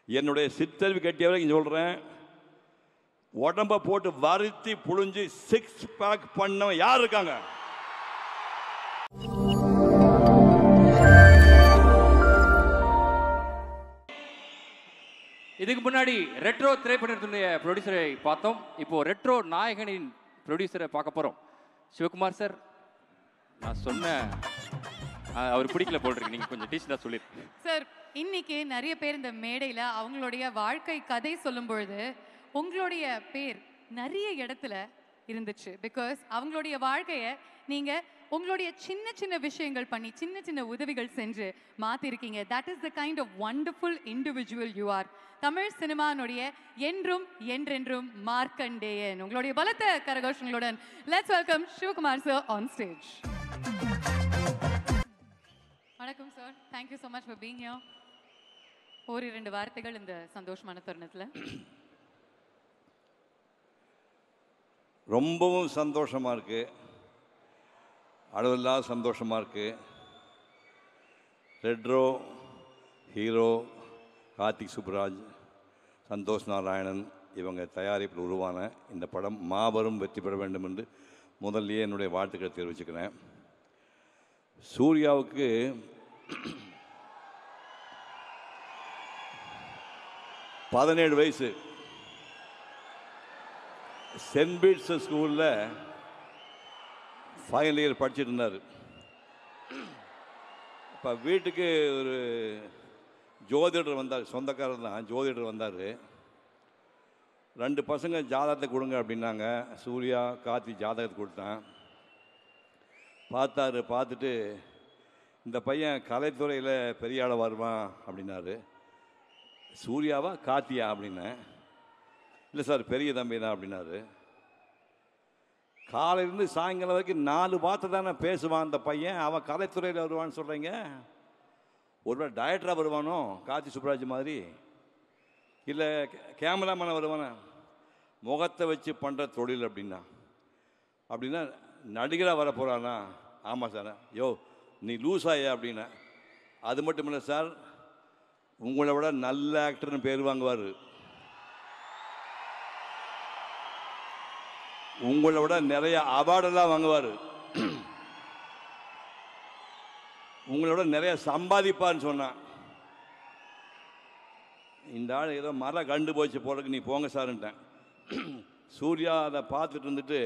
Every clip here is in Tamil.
என்னுடைய சித்தறிவு கட்டியவரை இங்கே சொல்கிறேன், உடம்ப போட்டு வருத்தி புழிஞ்சு 6 பேக் பண்ணவன் யார் இருக்காங்க? இதுக்கு முன்னாடி ரெட்ரோ திரைப்படத்தினுடைய ப்ரொடியூசரை பார்த்தோம். இப்போ ரெட்ரோ நாயகனின் ப்ரொடியூசரை பார்க்க போகிறோம். சிவகுமார் சார், நான் சொன்ன அவர் பிடிக்கல போடுறீங்க, நீங்கள் கொஞ்சம் டீச்சராக சொல்லிடுங்க சார். இன்னைக்கு நிறைய பேர் இந்த மேடையில் அவங்களுடைய வாழ்க்கை கதை சொல்லும் பொழுது உங்களுடைய பேர் நிறைய இடத்துல இருந்துச்சு. பிகாஸ் அவங்களுடைய வாழ்க்கையை நீங்கள் உங்களுடைய சின்ன சின்ன விஷயங்கள் பண்ணி சின்ன சின்ன உதவிகள் செஞ்சு மாற்றிருக்கீங்க. That is the kind of wonderful individual you are. Tamil சினிமானுடைய என்றும் என்றென்றும் மார்க்கண்டேயன். உங்களுடைய பலத்த கரகோஷங்களுடன் let's welcome Sivakumar sir on stage. வணக்கம் sir, thank you so much for being here. ஒரு 2 வார்த்தைகள் இந்த சந்தோஷமான தருணத்தில். ரொம்பவும் சந்தோஷமாக இருக்குது, அளவில்லாத சந்தோஷமாக இருக்குது. ரெட்ரோ ஹீரோ கார்த்திக் சுப்ராஜ், சந்தோஷ் நாராயணன் இவங்க தயாரிப்பில் உருவான இந்த படம் மாபெரும் வெற்றி பெற வேண்டும் என்று முதல்லையே என்னுடைய வாழ்த்துக்களை தெரிவிச்சுக்கிறேன். சூர்யாவுக்கு பதினேழு வயசு, சென்ட் பீட்ஸ் ஸ்கூலில் ஃபைனல் இயர் படிச்சுட்டு இருந்தார். இப்போ வீட்டுக்கு ஒரு ஜோதிடர் வந்தார், சொந்தக்காரர் தான், ஜோதிடர் வந்தார். 2 பசங்க ஜாதகத்தை கொடுங்க அப்படின்னாங்க. சூர்யா கார்த்தி ஜாதகத்தை கொடுத்தேன். பார்த்துட்டு இந்த பையன் கலைத்துறையில் பெரிய ஆள வருவான் அப்படின்னாரு. சூர்யாவா கார்த்தியா அப்படின்னேன். இல்லை சார் பெரிய தம்பி தான் அப்படின்னாரு. காலையிலேருந்து சாயங்காலம் வரைக்கும் 4 வார்த்தை தானே பேசுவான் அந்த பையன், அவன் கலைத்துறையில் வருவான்னு சொல்கிறீங்க. ஒருவேளை டைரக்டராக வருவானோ கார்த்தி சுப்ராஜ் மாதிரி, இல்லை கேமராமேனை வருவானே, முகத்தை வச்சு பண்ணுற தொழில் அப்படின்னா நடிகராக வர போகிறானா? ஆமாம் சார். யோ நீ லூஸாயா அப்படின்னா. அது மட்டும் இல்லை சார், உங்களை விட நல்ல ஆக்டர்னு பேர் வாங்குவார், உங்களை விட நிறைய அவார்டெல்லாம் வாங்குவார், உங்களை விட நிறைய சம்பாதிப்பார்னு சொன்னான். இந்த ஆள் ஏதோ மரம் கண்டு போச்சு போறதுக்கு, நீ போங்க சார்ன்ட்டேன். சூர்யா அதை பார்த்துட்டு இருந்துட்டு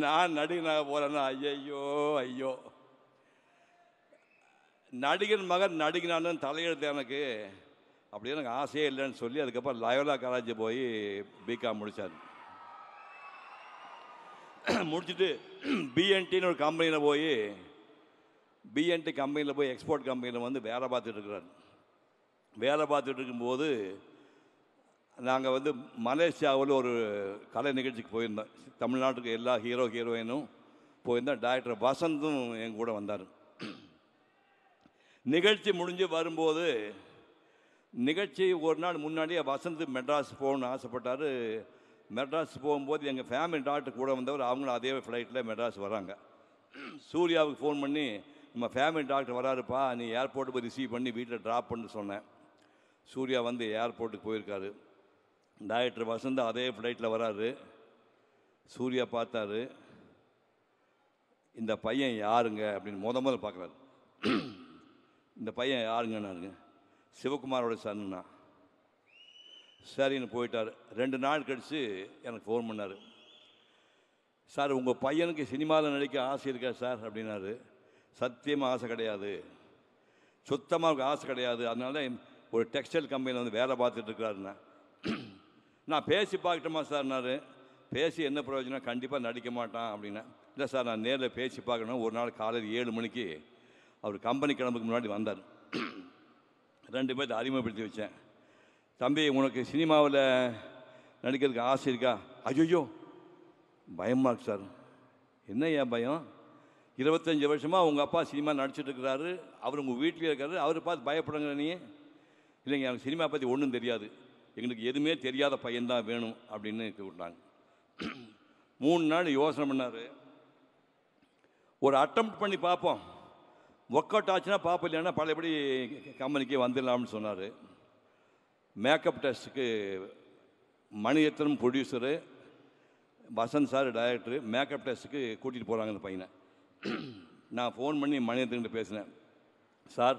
நான் நடிகனாக போகிறேன்னா ஐயோ நடிகன் மகன் நடிகனான்னு தலையெழுத்து எனக்கு, அப்படியே எனக்கு ஆசையே இல்லைன்னு சொல்லி அதுக்கப்புறம் லயோலா காலேஜ் போய் பிகாம் முடித்தார். முடிச்சுட்டு பிஎன்டின்னு ஒரு கம்பெனியில் போய் பிஎன்டி கம்பெனியில் போய் எக்ஸ்போர்ட் கம்பெனியில் வந்து வேலை பார்த்துட்டு இருக்கிறார். வேலை பார்த்துட்டு இருக்கும்போது நாங்கள் வந்து மலேசியாவில் ஒரு கலை நிகழ்ச்சிக்கு போயிருந்தோம். தமிழ்நாட்டுக்கு எல்லா ஹீரோயினும் போயிருந்தோம். டைரக்டர் வசந்தும் என் கூட வந்தார். நிகழ்ச்சி முடிஞ்சு வரும்போது, நிகழ்ச்சி ஒரு நாள் முன்னாடியே வசந்த் மெட்ராஸ் போகணுன்னு ஆசைப்பட்டார். மெட்ராஸ் போகும்போது எங்கள் ஃபேமிலி டாக்டர் கூட வந்தவர், அவங்களும் அதே ஃப்ளைட்டில் மெட்ராஸ் வராங்க. சூர்யாவுக்கு ஃபோன் பண்ணி, நம்ம ஃபேமிலி டாக்டர் வராருப்பா, நீ ஏர்போர்ட்டு போய் ரிசீவ் பண்ணி வீட்டில் ட்ராப் பண்ணு சொன்னேன். சூர்யா வந்து ஏர்போர்ட்டுக்கு போயிருக்காரு. டைரக்டர் வசந்த் அதே ஃப்ளைட்டில் வராரு. சூர்யா பார்த்தாரு, இந்த பையன் யாருங்க அப்படின்னு முதல்ல பார்க்குறாரு. இந்த பையன் யாருங்கன்னாருங்க. சிவகுமாரோட சன்னுண்ணா. சரின்னு போயிட்டார். 2 நாள் கழித்து எனக்கு ஃபோன் பண்ணார். சார் உங்கள் பையனுக்கு சினிமாவில் நடிக்க ஆசை இருக்கா சார் அப்படின்னாரு. சத்தியமாக ஆசை கிடையாது, சுத்தமாக ஆசை கிடையாது. அதனால ஒரு டெக்ஸ்டைல் கம்பெனியில் வந்து வேலை பார்த்துட்டு இருக்கிறாருண்ணா. நான் பேசி பார்க்கட்டுமா சார்னாரு. பேசி என்ன பிரயோஜனம், கண்டிப்பாக நடிக்க மாட்டான் அப்படின்னா. இல்லை சார் நான் நேரில் பேசி பார்க்கணும். ஒரு நாள் காலையில் 7 மணிக்கு அவர் கம்பெனி கிளம்புக்கு முன்னாடி வந்தார். 2 பேர்த்த அறிமுகப்படுத்தி வச்சேன். தம்பி உனக்கு சினிமாவில் நடிக்கிறதுக்கு ஆசை இருக்கா? ஐயோ பயமாக இருக்கு சார். என்ன ஏன் பயம்? 25 வருஷமாக உங்கள் அப்பா சினிமா நடிச்சிட்டு இருக்கிறாரு, அவர் உங்கள் வீட்டிலே இருக்காரு, அவர் பார்த்து பயப்படுங்க நீ? இல்லைங்க எனக்கு சினிமா பற்றி ஒன்றும் தெரியாது, எங்களுக்கு எதுவுமே தெரியாத பையன்தான் வேணும் அப்படின்னு விட்டாங்க. 3 நாள் யோசனை பண்ணார். ஒரு அட்டெம்ப்ட் பண்ணி பார்ப்போம், ஒர்க் அவுட் ஆச்சுன்னா பார்ப்போம், இல்லைன்னா பழையபடி கம்பெனிக்கு வந்துடலாம்னு சொன்னார். மேக்கப் டெஸ்ட்டுக்கு Mani Ratnam producer, Vasanth sir director, makeup டெஸ்ட்டுக்கு கூட்டிகிட்டு போகிறாங்க அந்த பையனை. நான் ஃபோன் பண்ணி மணிரத்னன்கிட்ட பேசினேன். சார்,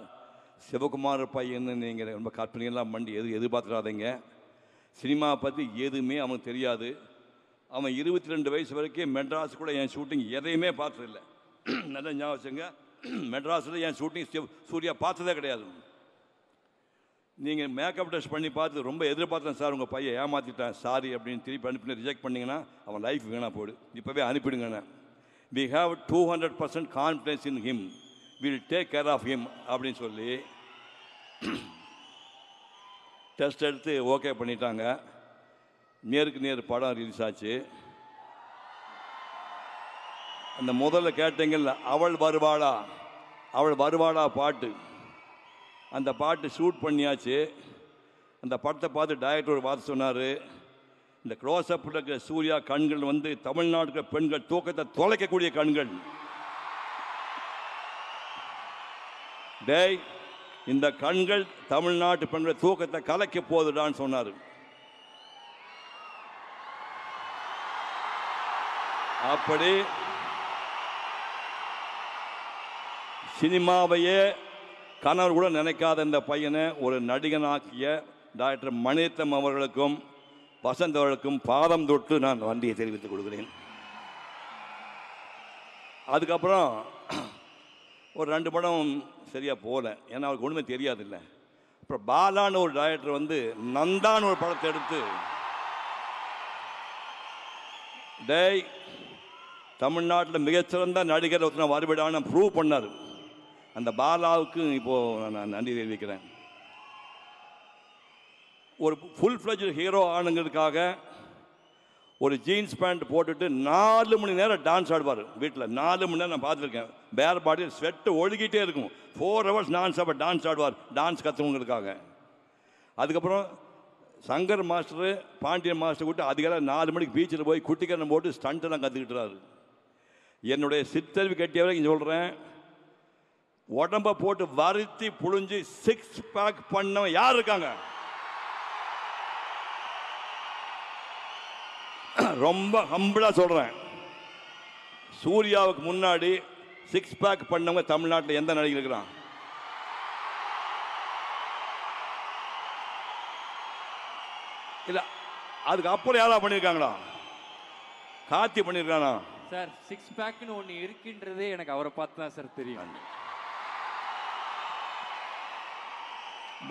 சிவகுமார் பையன்னு நீங்கள் ரொம்ப கற்பனையெல்லாம் பண்ணி எதிர்பார்த்துடாதீங்க. சினிமாவை பற்றி எதுவுமே அவனுக்கு தெரியாது. அவன் 22 வயசு வரைக்கும் மெட்ராஸ் கூட என் ஷூட்டிங் எதையுமே பார்த்ததில்லை. நல்லா ஞாபகம் வச்சுங்க, மெட்ராஸில் என் ஷூட்டிங் சூர்யா பார்த்ததே கிடையாது. நீங்கள் மேக்கப் டெஸ்ட் பண்ணி பார்த்து ரொம்ப எதிர்பார்த்தேன் சார், உங்கள் பையன் ஏமாற்றிட்டான் சாரி அப்படின்னு திருப்பி அனுப்பி ரிஜெக்ட் பண்ணிங்கன்னா அவன் லைஃப் வீணாக போய்டு. இப்போவே அனுப்பிடுங்கண்ணே. We have 200% confidence in him, will take care of him அப்படின்னு சொல்லி டெஸ்ட் எடுத்து ஓகே பண்ணிட்டாங்க. நேருக்கு நேர் படம் ரிலீஸ் ஆச்சு. அந்த முதல்ல கேட்டீங்கல்ல, அவள் வருவாளா அவள் வருவாளா பாட்டு, அந்த பாட்டு ஷூட் பண்ணியாச்சு. அந்த படத்தை பார்த்து டைரக்டர் ஒரு வார்த்தை சொன்னார், இந்த க்ளோஸ்அப் இருக்கிற சூர்யா கண்கள் வந்து தமிழ்நாட்டுக்கு பெண்கள் தூக்கத்தை தொலைக்கக்கூடிய கண்கள். டேய், இந்த கண்கள் தமிழ்நாட்டு பெண்கள் தூக்கத்தை கலைக்க போகுதுடான்னு சொன்னார். அப்படி சினிமாவையே கனவு கூட நினைக்காத இந்த பையனை ஒரு நடிகனாக்கிய டாக்டர் மணிரத்னம் அவர்களுக்கும் வசந்த் அவர்களுக்கும் பாதம் தொட்டு நான் வண்டியை தெரிவித்துக் கொள்கிறேன். அதுக்கப்புறம் ஒரு 2 படம் சரியாக போகல, ஏன்னா அவருக்கு ஒன்றுமே தெரியாதில்லை. அப்புறம் பாலான்னு ஒரு டைரக்டர் வந்து நந்தான்னு ஒரு படத்தை எடுத்து, டேய் தமிழ்நாட்டில் மிகச்சிறந்த நடிகர் ஒருத்தனை வருவிடான்னு ப்ரூவ் பண்ணார். அந்த பாலாவுக்கு இப்போது நான் நன்றி தெரிவிக்கிறேன். ஒரு ஃபுல் ஃப்ளெஜ் ஹீரோ ஆனுங்கிறதுக்காக ஒரு ஜீன்ஸ் பேண்ட் போட்டுட்டு 4 மணி நேரம் டான்ஸ் ஆடுவார் வீட்டில். 4 மணி நேரம் நான் பார்த்துருக்கேன். பேர் பாடியில் ஸ்வெட்டு ஒழுகிட்டே இருக்கும். 4 hours நான் ஸ்டாப் டான்ஸ் ஆடுவார், டான்ஸ் கற்றுவங்களுக்காக. அதுக்கப்புறம் சங்கர் மாஸ்டரு, பாண்டியன் மாஸ்டர் கூட்டு அதிகாலை 4 மணிக்கு பீச்சில் போய் குட்டிக்கரணம் போட்டு ஸ்டண்ட்டெல்லாம் கற்றுக்கிட்டுறாரு. என்னுடைய சித்தறிவு கட்டியவரை இங்கே சொல்கிறேன், உடம்பை போட்டு வருத்தி புழிஞ்சு 6 பேக் பண்ணவன் யார் இருக்காங்க? ரொம்ப ஹம்பிளாக சொல்கிறேன், சூர்யாவுக்கு முன்னாடி 6 பேக் பண்ணவங்க தமிழ்நாட்டில் எந்த நடிகர் இருக்கிறான்? இல்லை, அதுக்கு அப்புறம் யாரா பண்ணியிருக்காங்களா? கார்த்தி பண்ணியிருக்கானா? சார் 6 பேக்னு ஒன்று இருக்கின்றதே எனக்கு அவரை பார்த்து தான் சார் தெரியும்.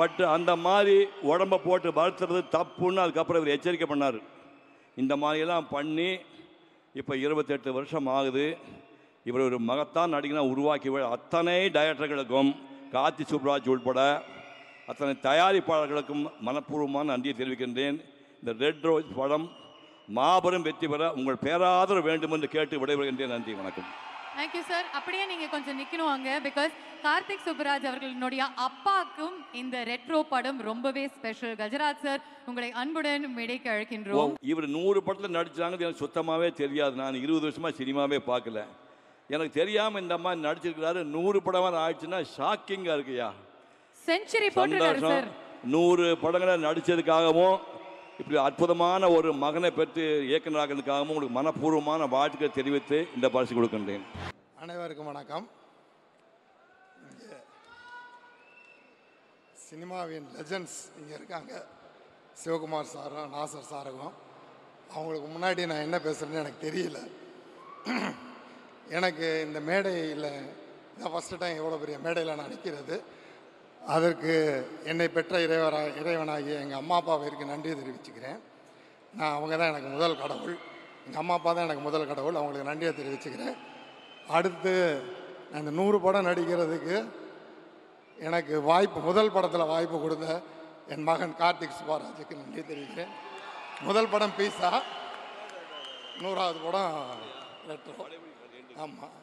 பட் அந்த மாதிரி உடம்பை போட்டு வளர்த்துறது தப்புன்னு அதுக்கப்புறம் இவர் எச்சரிக்கை பண்ணார். இந்த மாதிரியெல்லாம் பண்ணி இப்போ 28 வருஷம் ஆகுது. இவர் ஒரு மகத்தான் நடிகனாக உருவாக்கி அத்தனை டைரக்டர்களுக்கும், கார்த்தி சுப்ராஜ் உட்பட அத்தனை தயாரிப்பாளர்களுக்கும் மனப்பூர்வமான நன்றியை தெரிவிக்கின்றேன். இந்த ரெட் ரோஸ் படம் மாபெரும் வெற்றி பெற உங்கள் பேராதரவு வேண்டும் என்று கேட்டு விடைபெறுகின்றேன். நன்றி, வணக்கம். Thank you sir. அப்படியே நீங்க கொஞ்சம் நிக்கணும் அங்க, பிகாஸ் கார்த்திக் சுப்பராஜ் அவர்களுடைய அப்பாக்கும் இந்த ரெட்ரோ படம் ரொம்பவே ஸ்பெஷல். கஜராஜ் சார், உங்களை அன்புடன் மேடைக்கு அழைக்கின்றோம். இவர் 100 படத்தில் நடிச்சாங்க, எனக்கு சுத்தமாகவே தெரியாது. நான் 20 வருஷமா சினிமாவே பார்க்கல. எனக்கு தெரியாமல் இந்த மாதிரி நடிச்சிருக்கிறாரு. 100 படமாக ஆயிடுச்சுன்னா ஷாக்கிங்காக இருக்குயா. Century போட்டுறாரு sir. 100 படங்களை நடிச்சதுக்காகவும் இப்படி அற்புதமான ஒரு மகனை பெற்று இயக்குநராகிறதுக்காகவும் உங்களுக்கு மனப்பூர்வமான வாழ்த்துக்களை தெரிவித்து இந்த பரிசு கொடுக்கின்றேன். அனைவருக்கும் வணக்கம். சினிமாவின் லெஜண்ட்ஸ் இங்கே இருக்காங்க, சிவகுமார் சாரும் நாசர் சாருக்கும். அவங்களுக்கு முன்னாடி நான் என்ன பேசுகிறேன்னு எனக்கு தெரியல. எனக்கு இந்த மேடையில் இதான் ஃபஸ்ட்டு டைம் எவ்வளோ பெரிய மேடையில் நான் நிற்கிறது. அதற்கு என்னை பெற்ற இறைவனாகிய எங்கள் அம்மா அப்பாவிற்கு நன்றி தெரிவிச்சுக்கிறேன். அவங்க தான் எனக்கு முதல் கடவுள். எங்கள் அம்மா அப்பா தான் எனக்கு முதல் கடவுள். அவங்களுக்கு நன்றியை தெரிவிச்சுக்கிறேன். அடுத்து நான் இந்த 100 படம் நடிக்கிறதுக்கு எனக்கு முதல் படத்தில் வாய்ப்பு கொடுத்த என் மகன் கார்த்திக் சுப்பராஜுக்கு நன்றி தெரிவிக்கிறேன். முதல் படம் பீஸா, 100வது படம் ரெட்ரோ. ஆமாம்,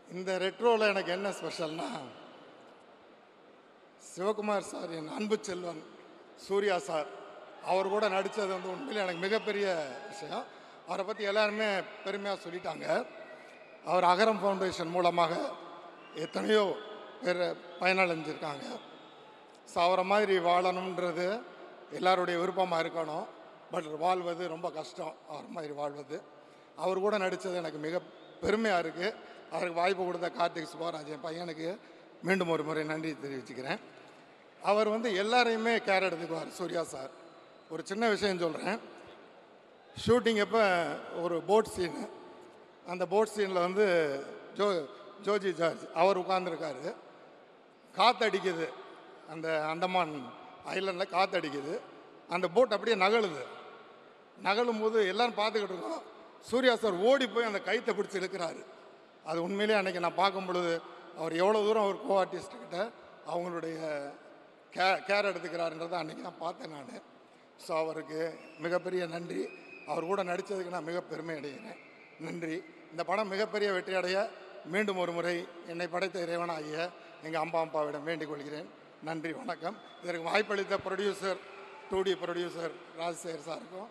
இந்த ரெட்ரோவில் எனக்கு என்ன ஸ்பெஷல்னா, சிவகுமார் சார் என் அன்பு செல்வன் சூர்யா சார் அவர் கூட நடித்தது வந்து உண்மையிலே எனக்கு மிகப்பெரிய விஷயம். அவரை பற்றி எல்லாருமே பெருமையாக சொல்லிட்டாங்க. அவர் அகரம் ஃபவுண்டேஷன் மூலமாக எத்தனையோ பேர் பயனடைஞ்சிருக்காங்க. ஸோ அவரை மாதிரி வாழணுன்றது எல்லாருடைய விருப்பமாக இருக்கணும். பட் வாழ்வது ரொம்ப கஷ்டம், அவர் மாதிரி வாழ்வது. அவர் கூட நடித்தது எனக்கு மிக பெருமையாக இருக்குது. அவருக்கு வாய்ப்பு கொடுத்த கார்த்திக் சுப்பராஜ் என் பையனுக்கு மீண்டும் ஒரு முறை நன்றி தெரிவிச்சுக்கிறேன். அவர் எல்லாரையுமே கேர் எடுத்துக்குவார். சூர்யா சார், ஒரு சின்ன விஷயம் சொல்கிறேன். ஷூட்டிங் அப்போ ஒரு போட் சீனு, அந்த போட் சீனில் ஜோஜி ஜார்ஜ் அவர் உட்கார்ந்துருக்காரு. காற்றடிக்குது, அந்த அந்தமான் ஐலண்டில் காற்றடிக்குது. அந்த போட் அப்படியே நகழும் போது எல்லோரும் பார்த்துக்கிட்டு இருக்கோம். சூர்யா சார் ஓடி போய் அந்த கைத்தை பிடிச்சி இழுக்கிறாரு. அது உண்மையிலே அன்றைக்கி நான் பார்க்கும் பொழுது அவர் எவ்வளோ தூரம் அவர் கோ ஆர்டிஸ்ட்கிட்ட அவங்களுடைய கேர் எடுத்துக்கிறாருன்றதை அன்றைக்கி நான் பார்த்தேன் நான். ஸோ அவருக்கு மிகப்பெரிய நன்றி. அவர் கூட நடித்ததுக்கு நான் மிக பெருமை அடைகிறேன். நன்றி. இந்த படம் மிகப்பெரிய வெற்றி அடைய மீண்டும் ஒரு முறை என்னை படைத்த இறைவனாகிய எங்கள் அம்பாவிடம் வேண்டிக் கொள்கிறேன். நன்றி, வணக்கம். இதற்கு வாய்ப்பளித்த ப்ரொடியூசர் 2D ப்ரொடியூசர் ராஜசேகர் சாருக்கும்,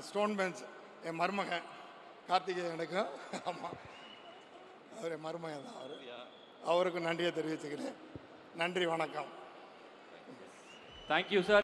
ஸ்டோன் பெஞ்ச் என் மருமகன் கார்த்திகேயனுக்கும், ஆமாம் அவர் என் மருமகன் தான், அவருக்கும் நன்றியை தெரிவிச்சுக்கிறேன். நன்றி, வணக்கம். Thank you sir.